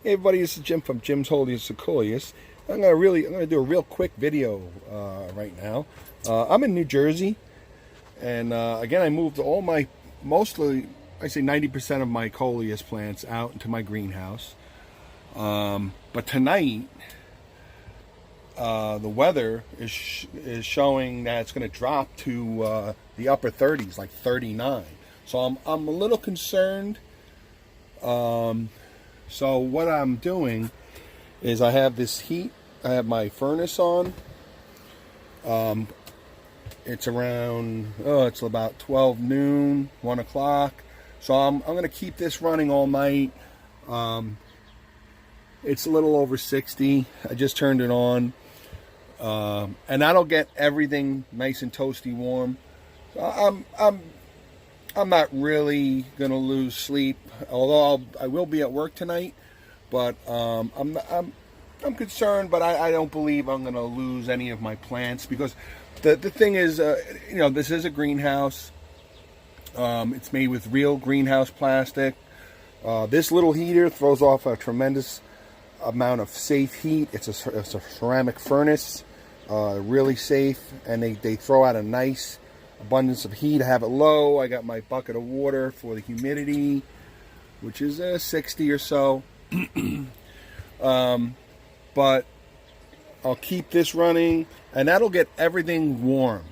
Hey everybody, this is Jim from Jim's Coleus. I'm gonna do a real quick video right now. I'm in New Jersey, and again, I moved mostly, I say 90% of my Coleus plants out into my greenhouse. But tonight, the weather is showing that it's going to drop to the upper 30s, like 39. So I'm a little concerned. So what I'm doing is I have this heat. I have my furnace on. It's around, it's about 12 noon, 1 o'clock. So I'm going to keep this running all night. It's a little over 60. I just turned it on. And that'll get everything nice and toasty warm. I'm not really gonna lose sleep, although I will be at work tonight. But I'm concerned, but I don't believe I'm gonna lose any of my plants, because the thing is, this is a greenhouse. It's made with real greenhouse plastic. This little heater throws off a tremendous amount of safe heat. It's a ceramic furnace, really safe, and they throw out a nice abundance of heat. I have it low. I got my bucket of water for the humidity, which is 60 or so. But I'll keep this running, and that'll get everything warm.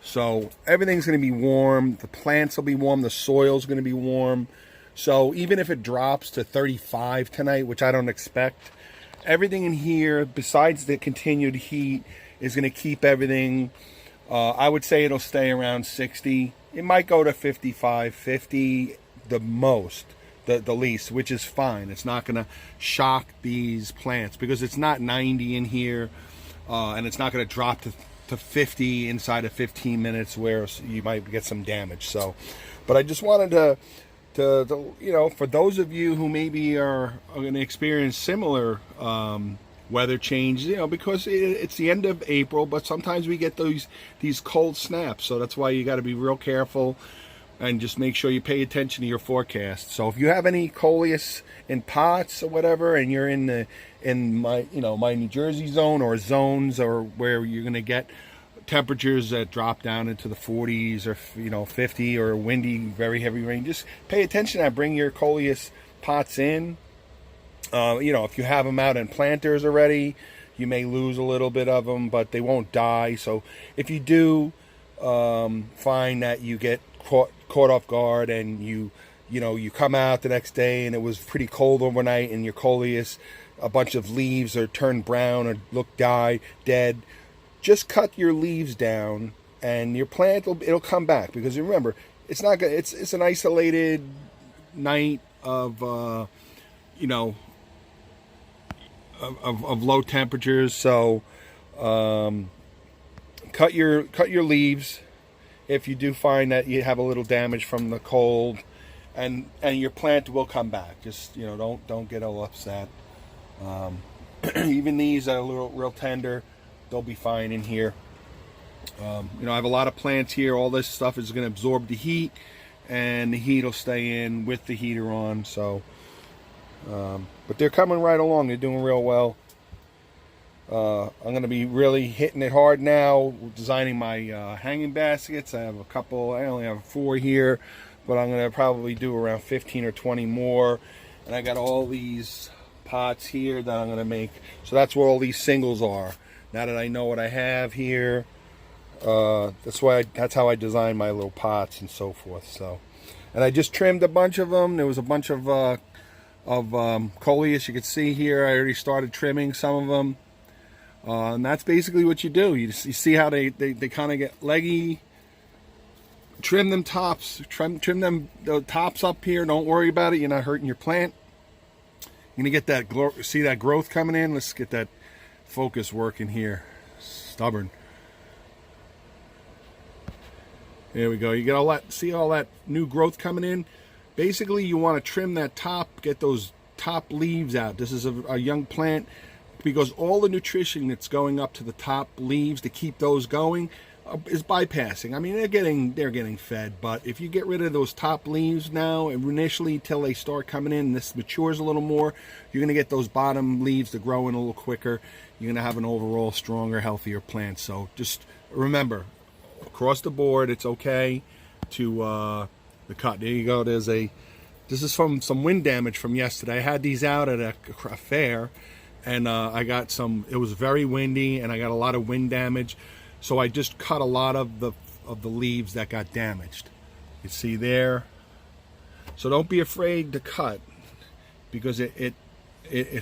So everything's going to be warm. The plants will be warm. The soil's going to be warm. So even if it drops to 35 tonight, which I don't expect, everything in here, besides the continued heat, is going to keep everything. I would say it'll stay around 60. It might go to 55, 50 the most, the least, which is fine. It's not going to shock these plants because it's not 90 in here, and it's not going to drop to 50 inside of 15 minutes where you might get some damage. So, but I just wanted to for those of you who maybe are going to experience similar weather change, because it's the end of April, but sometimes we get these cold snaps. So that's why you got to be real careful and just make sure you pay attention to your forecast. So if you have any Coleus in pots or whatever, and you're in my New Jersey zone or zones, or where you're going to get temperatures that drop down into the 40s or 50, or windy, very heavy rain, just pay attention to that. Bring your Coleus pots in. If you have them out in planters already, you may lose a little bit of them, but they won't die. So if you do find that you get caught off guard, and you come out the next day and it was pretty cold overnight, and your Coleus, a bunch of leaves are turned brown or look dead, just cut your leaves down, and your plant it'll come back. Because remember, it's not good. It's an isolated night of of low temperatures. So cut your leaves if you do find that you have a little damage from the cold, and your plant will come back. Just don't get all upset. Even these are real tender, they'll be fine in here. I have a lot of plants here. All this stuff is going to absorb the heat, and the heat will stay in with the heater on. So but they're coming right along. They're doing real well. I'm going to be really hitting it hard now, designing my hanging baskets. I have a couple. I only have 4 here, but I'm going to probably do around 15 or 20 more. And I got all these pots here that I'm going to make. So that's where all these singles are. Now that I know what I have here, that's how I design my little pots and so forth. So, and I just trimmed a bunch of them. There was a bunch of Coleus you could see here. I already started trimming some of them, and that's basically what you do. You see how they kind of get leggy. Trim them tops, trim them the tops up here. Don't worry about it. You're not hurting your plant. You're gonna get that see that growth coming in. Let's get that focus working here. Stubborn. There we go. You get all that. See all that new growth coming in. Basically, you want to trim that top, get those top leaves out. This is a young plant, because all the nutrition that's going up to the top leaves, to keep those going, is bypassing. I mean, they're getting fed, but if you get rid of those top leaves now, and initially till they start coming in, and this matures a little more, you're going to get those bottom leaves to grow in a little quicker. You're going to have an overall stronger, healthier plant. So just remember, across the board, it's okay to the cut. There you go. This is from some wind damage from yesterday. I had these out at a fair, and I got some. It was very windy, and I got a lot of wind damage. So I just cut a lot of the leaves that got damaged. You see there. So don't be afraid to cut, because it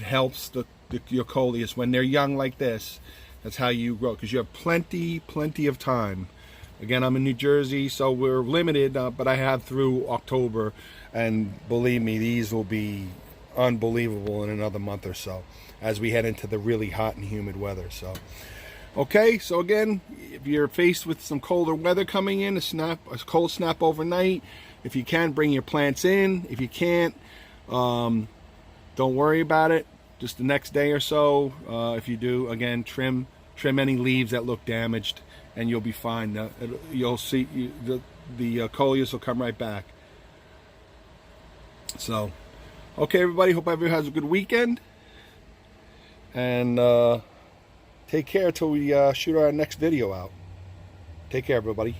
helps your coleus when they're young like this. That's how you grow, because you have plenty of time. Again, I'm in New Jersey, so we're limited, but I have through October, and believe me, these will be unbelievable in another month or so as we head into the really hot and humid weather. So. Okay, so again, if you're faced with some colder weather coming in, a cold snap overnight, if you can, bring your plants in. If you can't, don't worry about it. Just the next day or so, if you do, again, trim any leaves that look damaged, and you'll be fine. You'll see the coleus will come right back. So, okay, everybody, hope everyone has a good weekend, and take care till we shoot our next video out. Take care, everybody.